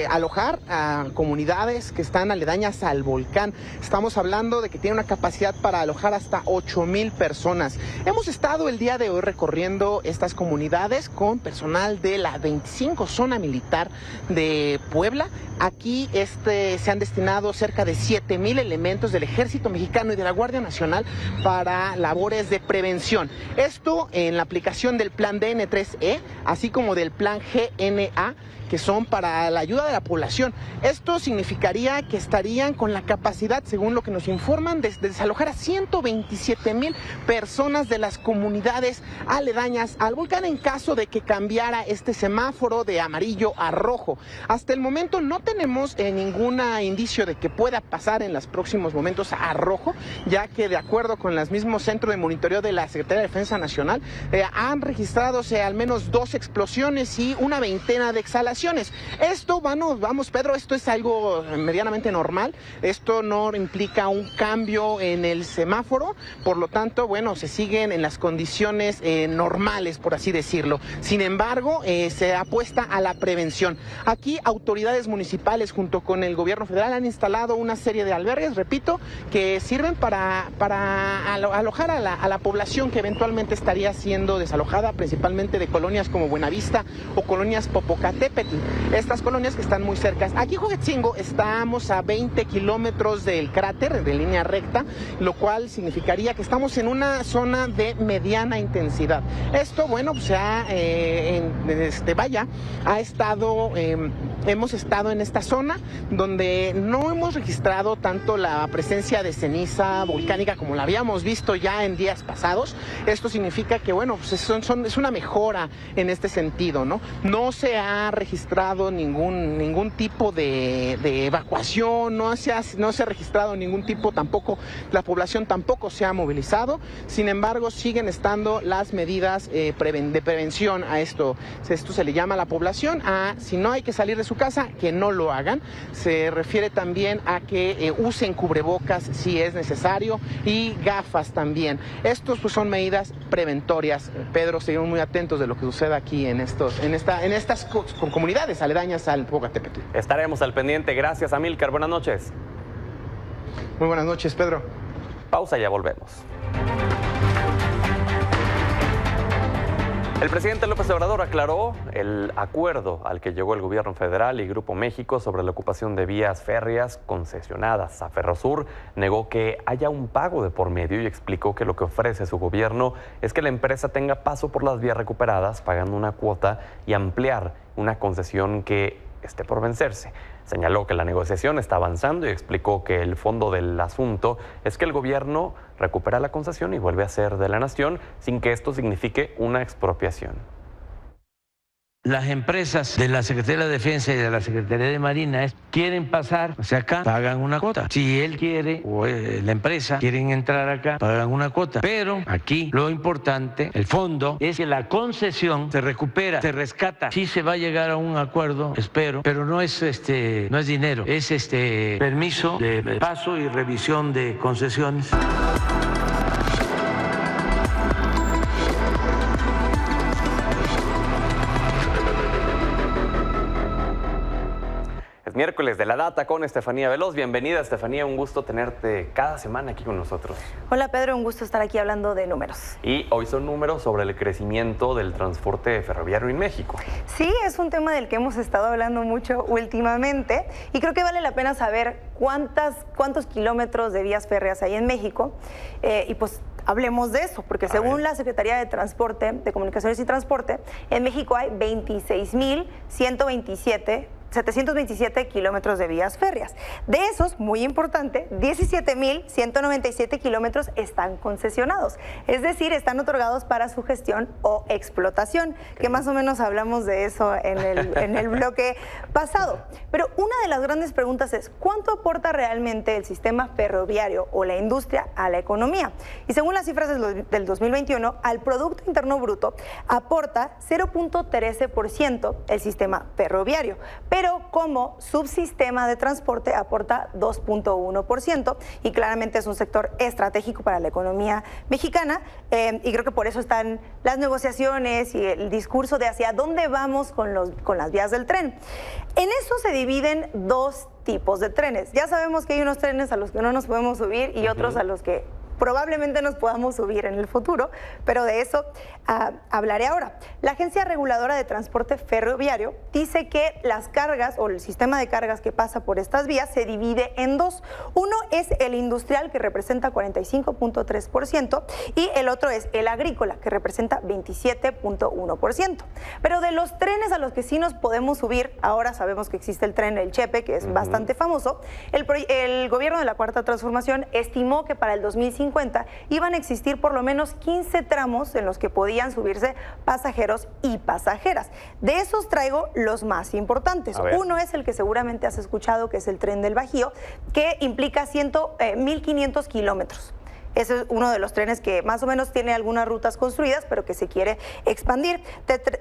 alojar a comunidades que están aledañas al volcán. Estamos hablando de que tiene una capacidad para alojar hasta 8,000 personas. Hemos estado el día de hoy recorriendo estas comunidades con personal de la 25 Zona Militar de Puebla. Aquí se han destinado cerca de 7,000 elementos del Ejército Mexicano y de la Guardia Nacional para labores de prevención. Esto en la aplicación del Plan DN3E, así como del Plan GNA, que son para la ayuda de la población. Esto significaría que estarían con la capacidad, según lo que nos informan, de desalojar a 127,000 personas de las comunidades aledañas al volcán en caso de que cambiara este semáforo de amarillo a rojo. Hasta el momento no tenemos ningún indicio de que pueda pasar en los próximos momentos a rojo, ya que de acuerdo con el mismo centro de monitoreo de la Secretaría de Defensa Nacional, han registrado al menos 2 explosiones y una veintena de exhalaciones. Esto, vamos Pedro, esto es algo medianamente normal. Esto no implica un cambio en el semáforo, por lo tanto, bueno, se siguen en las condiciones normales, por así decirlo. Sin embargo, se apuesta a la prevención. Aquí autoridades municipales junto con el gobierno federal han instalado una serie de albergues, repito, que sirven para alojar a la población que eventualmente estaría siendo desalojada, principalmente de colonias como Buenavista o colonias Popocatépetl. Estas colonias que están muy cercas. Aquí en Huejotzingo estamos a 20 kilómetros del cráter de línea recta, lo cual significaría que estamos en una zona de mediana intensidad. Esto, bueno, pues hemos estado en esta zona donde no hemos registrado tanto la presencia de ceniza volcánica como la habíamos visto ya en días pasados. Esto significa que, bueno, pues es una mejora en este sentido, ¿no? No se ha registrado ningún tipo de evacuación, no se ha registrado ningún tipo tampoco, la población tampoco se ha movilizado. Sin embargo, siguen estando las medidas de prevención a esto. Esto se le llama a la población si no hay que salir de su casa, que no lo hagan. Se refiere también a que usen cubrebocas si es necesario y gafas también. Estos pues son medidas preventorias. Pedro, seguimos muy atentos de lo que sucede aquí en estas comunidades aledañas al Popocatépetl. Estaremos al pendiente. Gracias, Amílcar. Buenas noches. Muy buenas noches, Pedro. Pausa y ya volvemos. El presidente López Obrador aclaró el acuerdo al que llegó el gobierno federal y Grupo México sobre la ocupación de vías férreas concesionadas a Ferrosur. Negó que haya un pago de por medio y explicó que lo que ofrece su gobierno es que la empresa tenga paso por las vías recuperadas pagando una cuota y ampliar una concesión que esté por vencerse. Señaló que la negociación está avanzando y explicó que el fondo del asunto es que el gobierno recupera la concesión y vuelve a ser de la nación sin que esto signifique una expropiación. Las empresas de la Secretaría de Defensa y de la Secretaría de Marina quieren pasar hacia acá, pagan una cuota. Si él quiere o la empresa quieren entrar acá, pagan una cuota. Pero aquí lo importante, el fondo, es que la concesión se recupera, se rescata. Sí se va a llegar a un acuerdo, espero, pero no es dinero, es permiso de paso y revisión de concesiones. Miércoles de la Data con Estefanía Veloz. Bienvenida, Estefanía, un gusto tenerte cada semana aquí con nosotros. Hola, Pedro, un gusto estar aquí hablando de números. Y hoy son números sobre el crecimiento del transporte ferroviario en México. Sí, es un tema del que hemos estado hablando mucho últimamente y creo que vale la pena saber cuántos kilómetros de vías férreas hay en México y pues hablemos de eso, porque según la Secretaría de Transporte, de Comunicaciones y Transporte, en México hay 26,127 727 kilómetros de vías férreas. De esos, muy importante, 17.197 kilómetros están concesionados, es decir, están otorgados para su gestión o explotación, que más o menos hablamos de eso en el bloque pasado. Pero una de las grandes preguntas es, ¿cuánto aporta realmente el sistema ferroviario o la industria a la economía? Y según las cifras del 2021, al Producto Interno Bruto aporta 0.13% el sistema ferroviario, pero como subsistema de transporte aporta 2.1%, y claramente es un sector estratégico para la economía mexicana, y creo que por eso están las negociaciones y el discurso de hacia dónde vamos con las vías del tren. En eso se dividen dos tipos de trenes. Ya sabemos que hay unos trenes a los que no nos podemos subir y otros a los que probablemente nos podamos subir en el futuro, pero de eso hablaré ahora. La Agencia Reguladora de Transporte Ferroviario dice que las cargas o el sistema de cargas que pasa por estas vías se divide en dos. Uno es el industrial, que representa 45.3%, y el otro es el agrícola, que representa 27.1%. Pero de los trenes a los que sí nos podemos subir, ahora sabemos que existe el tren El Chepe, que es bastante famoso. El gobierno de la Cuarta Transformación estimó que para el 2050 iban a existir por lo menos 15 tramos en los que podían subirse pasajeros y pasajeras. De esos traigo los más importantes. Uno es el que seguramente has escuchado, que es el Tren del Bajío, que implica 1.500 kilómetros. Ese es uno de los trenes que más o menos tiene algunas rutas construidas, pero que se quiere expandir.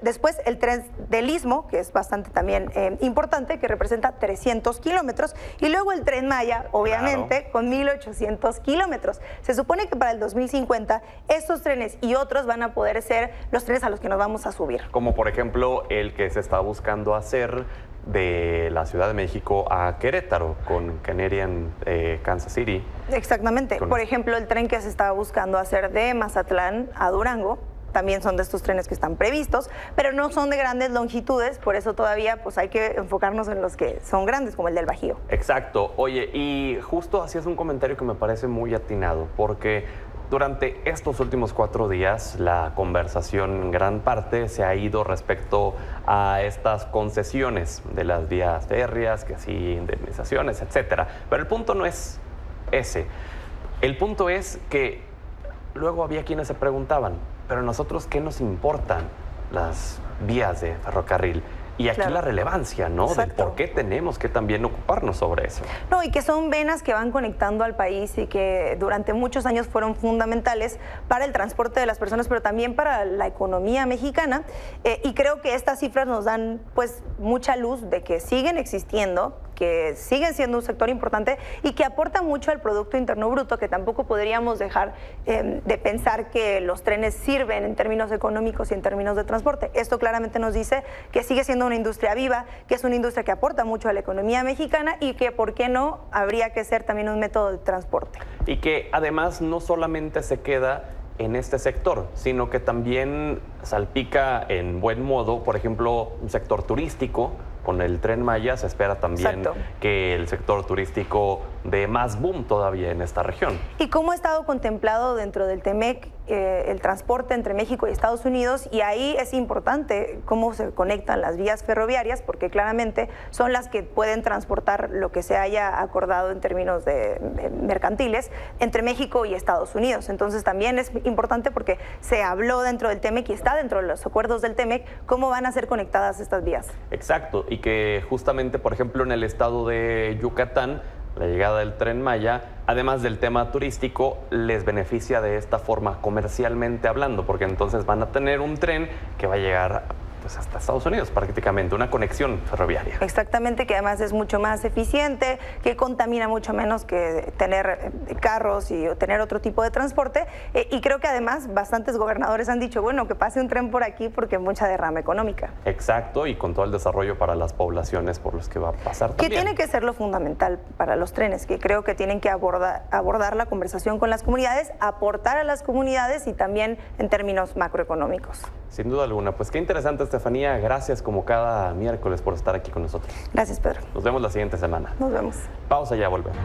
Después el tren del Istmo, que es bastante también importante, que representa 300 kilómetros. Y luego el Tren Maya, obviamente, con 1.800 kilómetros. Se supone que para el 2050 estos trenes y otros van a poder ser los trenes a los que nos vamos a subir. Como por ejemplo el que se está buscando hacer de la Ciudad de México a Querétaro, con Canadian Kansas City. Exactamente. Por ejemplo, el tren que se está buscando hacer de Mazatlán a Durango, también son de estos trenes que están previstos, pero no son de grandes longitudes, por eso todavía pues hay que enfocarnos en los que son grandes, como el del Bajío. Exacto. Oye, y justo hacías un comentario que me parece muy atinado, porque durante estos últimos 4 días la conversación en gran parte se ha ido respecto a estas concesiones de las vías férreas, que sí, indemnizaciones, etcétera. Pero el punto no es ese. El punto es que luego había quienes se preguntaban, pero nosotros, ¿qué nos importan las vías de ferrocarril? Y aquí la relevancia, ¿no? De por qué tenemos que también ocuparnos sobre eso. No, y que son venas que van conectando al país y que durante muchos años fueron fundamentales para el transporte de las personas, pero también para la economía mexicana. Y creo que estas cifras nos dan pues mucha luz de que siguen existiendo, que siguen siendo un sector importante y que aporta mucho al Producto Interno Bruto, que tampoco podríamos dejar de pensar que los trenes sirven en términos económicos y en términos de transporte. Esto claramente nos dice que sigue siendo una industria viva, que es una industria que aporta mucho a la economía mexicana y que, ¿por qué no?, habría que ser también un método de transporte. Y que además no solamente se queda en este sector, sino que también salpica en buen modo, por ejemplo, un sector turístico. Con el Tren Maya se espera también que el sector turístico dé más boom todavía en esta región. ¿Y cómo ha estado contemplado dentro del TEMEC el transporte entre México y Estados Unidos? Y ahí es importante cómo se conectan las vías ferroviarias, porque claramente son las que pueden transportar lo que se haya acordado en términos de mercantiles entre México y Estados Unidos. Entonces también es importante porque se habló dentro del TEMEC y está dentro de los acuerdos del TEMEC cómo van a ser conectadas estas vías. Exacto. Y que justamente, por ejemplo, en el estado de Yucatán, la llegada del Tren Maya, además del tema turístico, les beneficia de esta forma comercialmente hablando, porque entonces van a tener un tren que va a llegar pues hasta Estados Unidos prácticamente, una conexión ferroviaria. Exactamente, que además es mucho más eficiente, que contamina mucho menos que tener carros y tener otro tipo de transporte, y creo que además bastantes gobernadores han dicho, bueno, que pase un tren por aquí porque hay mucha derrama económica. Exacto, y con todo el desarrollo para las poblaciones por los que va a pasar también. Que tiene que ser lo fundamental para los trenes, que creo que tienen que abordar la conversación con las comunidades, aportar a las comunidades y también en términos macroeconómicos. Sin duda alguna. Pues qué interesante, Estefanía. Gracias como cada miércoles por estar aquí con nosotros. Gracias, Pedro. Nos vemos la siguiente semana. Nos vemos. Pausa, ya volvemos.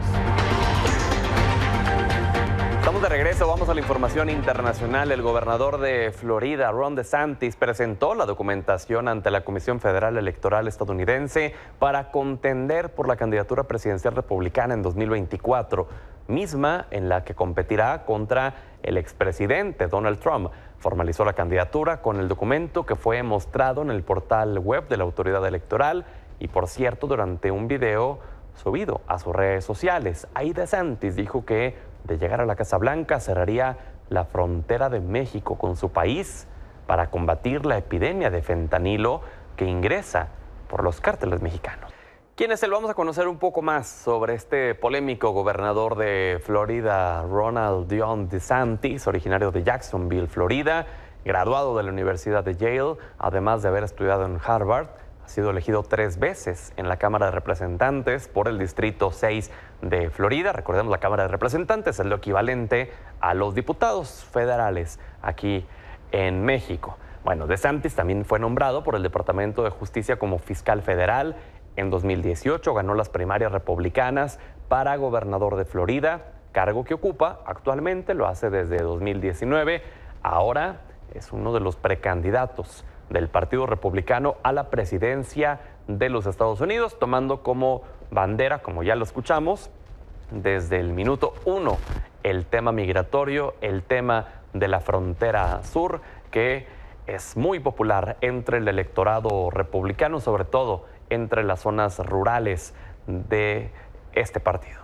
Estamos Estamos de regreso, vamos a la información internacional. El gobernador de Florida, Ron DeSantis, presentó la documentación ante la Comisión Federal Electoral estadounidense para contender por la candidatura presidencial republicana en 2024, misma en la que competirá contra el expresidente Donald Trump. Formalizó la candidatura con el documento que fue mostrado en el portal web de la autoridad electoral y, por cierto, durante un video subido a sus redes sociales. Ahí DeSantis dijo que de llegar a la Casa Blanca cerraría la frontera de México con su país para combatir la epidemia de fentanilo que ingresa por los cárteles mexicanos. ¿Quién es él? Vamos a conocer un poco más sobre este polémico gobernador de Florida, Ron DeSantis, originario de Jacksonville, Florida, graduado de la Universidad de Yale, además de haber estudiado en Harvard. Ha sido elegido 3 veces en la Cámara de Representantes por el Distrito 6 de Florida. Recordemos, la Cámara de Representantes es lo equivalente a los diputados federales aquí en México. Bueno, DeSantis también fue nombrado por el Departamento de Justicia como fiscal federal. En 2018 ganó las primarias republicanas para gobernador de Florida, cargo que ocupa actualmente, lo hace desde 2019. Ahora es uno de los precandidatos del Partido Republicano a la presidencia de los Estados Unidos, tomando como bandera, como ya lo escuchamos, desde el minuto 1, el tema migratorio, el tema de la frontera sur, que es muy popular entre el electorado republicano, sobre todo entre las zonas rurales de este partido.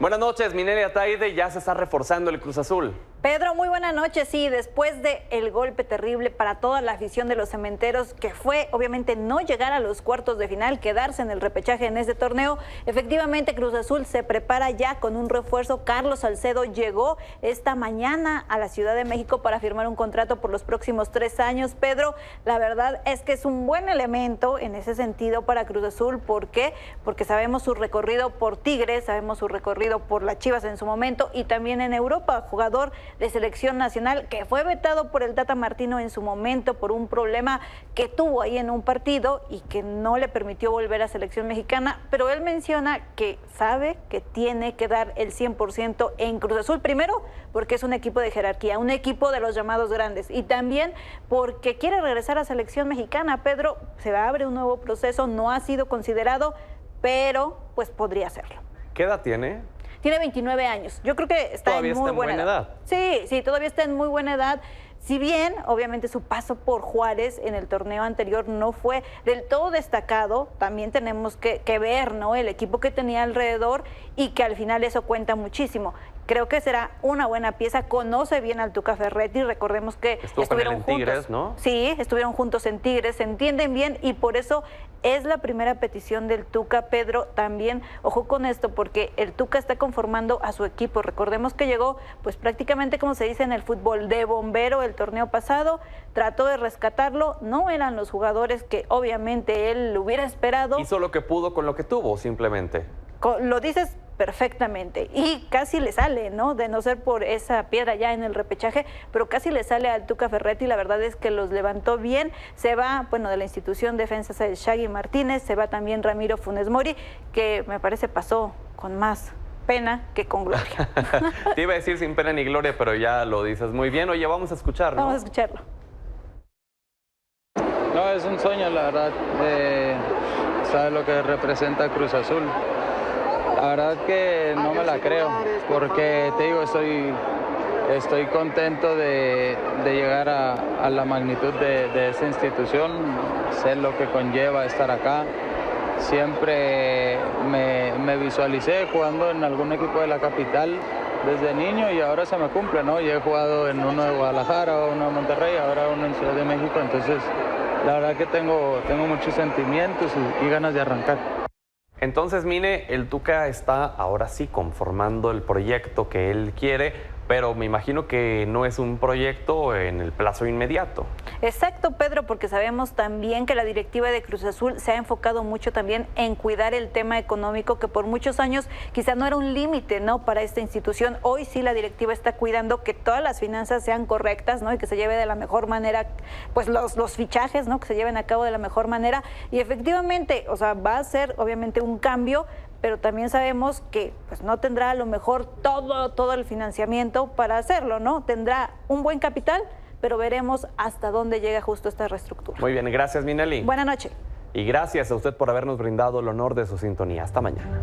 Buenas noches, Minelia Taide. Ya se está reforzando el Cruz Azul. Pedro, muy buenas noches. Sí, después del golpe terrible para toda la afición de los cementeros, que fue obviamente no llegar a los cuartos de final, quedarse en el repechaje en este torneo, efectivamente Cruz Azul se prepara ya con un refuerzo. Carlos Salcedo llegó esta mañana a la Ciudad de México para firmar un contrato por los próximos 3 años. Pedro, la verdad es que es un buen elemento en ese sentido para Cruz Azul. ¿Por qué? Porque sabemos su recorrido por Tigres, sabemos su recorrido por las Chivas en su momento y también en Europa, jugador de selección nacional que fue vetado por el Tata Martino en su momento por un problema que tuvo ahí en un partido y que no le permitió volver a selección mexicana, pero él menciona que sabe que tiene que dar el 100% en Cruz Azul, primero porque es un equipo de jerarquía, un equipo de los llamados grandes, y también porque quiere regresar a selección mexicana. Pedro, se abre un nuevo proceso, no ha sido considerado, pero pues podría hacerlo. ¿Qué edad tiene? Tiene 29 años. Yo creo que está en muy buena edad. Sí, todavía está en muy buena edad. Si bien, obviamente, su paso por Juárez en el torneo anterior no fue del todo destacado, también tenemos que ver, ¿no?, el equipo que tenía alrededor y que al final eso cuenta muchísimo. Creo que será una buena pieza, conoce bien al Tuca Ferretti, recordemos que estuvieron juntos. Tigres, ¿no? Sí, estuvieron juntos en Tigres, se entienden bien y por eso es la primera petición del Tuca. Pedro, también ojo con esto porque el Tuca está conformando a su equipo. Recordemos que llegó pues prácticamente, como se dice en el fútbol, de bombero el torneo pasado, trató de rescatarlo, no eran los jugadores que obviamente él hubiera esperado. Hizo lo que pudo con lo que tuvo, simplemente. Lo dices perfectamente y casi le sale, ¿no? De no ser por esa piedra ya en el repechaje, pero casi le sale al Tuca Ferretti. La verdad es que los levantó bien. Se va, bueno, de la institución Defensas el Shaggy Martínez, se va también Ramiro Funes Mori, que me parece pasó con más pena que con gloria. Te iba a decir sin pena ni gloria, pero ya lo dices muy bien. Oye, vamos a escucharlo. Vamos a escucharlo. No, es un sueño, la verdad. ¿Sabes lo que representa Cruz Azul? La verdad que no me la creo, porque te digo, estoy contento de llegar a la magnitud de esta institución, sé lo que conlleva estar acá. Siempre me visualicé jugando en algún equipo de la capital desde niño y ahora se me cumple, ¿no? Yo he jugado en uno de Guadalajara, uno de Monterrey, ahora uno en Ciudad de México, entonces la verdad que tengo muchos sentimientos y ganas de arrancar. Entonces, Mine, el Tuca está ahora sí conformando el proyecto que él quiere pero me imagino que no es un proyecto en el plazo inmediato. Exacto, Pedro, porque sabemos también que la directiva de Cruz Azul se ha enfocado mucho también en cuidar el tema económico, que por muchos años quizá no era un límite, ¿no?, para esta institución. Hoy sí la directiva está cuidando que todas las finanzas sean correctas, ¿no?, y que se lleve de la mejor manera, pues los fichajes, ¿no?, que se lleven a cabo de la mejor manera. Y efectivamente, o sea, va a ser obviamente un cambio, pero también sabemos que pues no tendrá a lo mejor todo el financiamiento para hacerlo, ¿no? Tendrá un buen capital, pero veremos hasta dónde llega justo esta reestructura. Muy bien, gracias, Minelli. Buenas noches. Y gracias a usted por habernos brindado el honor de su sintonía. Hasta mañana.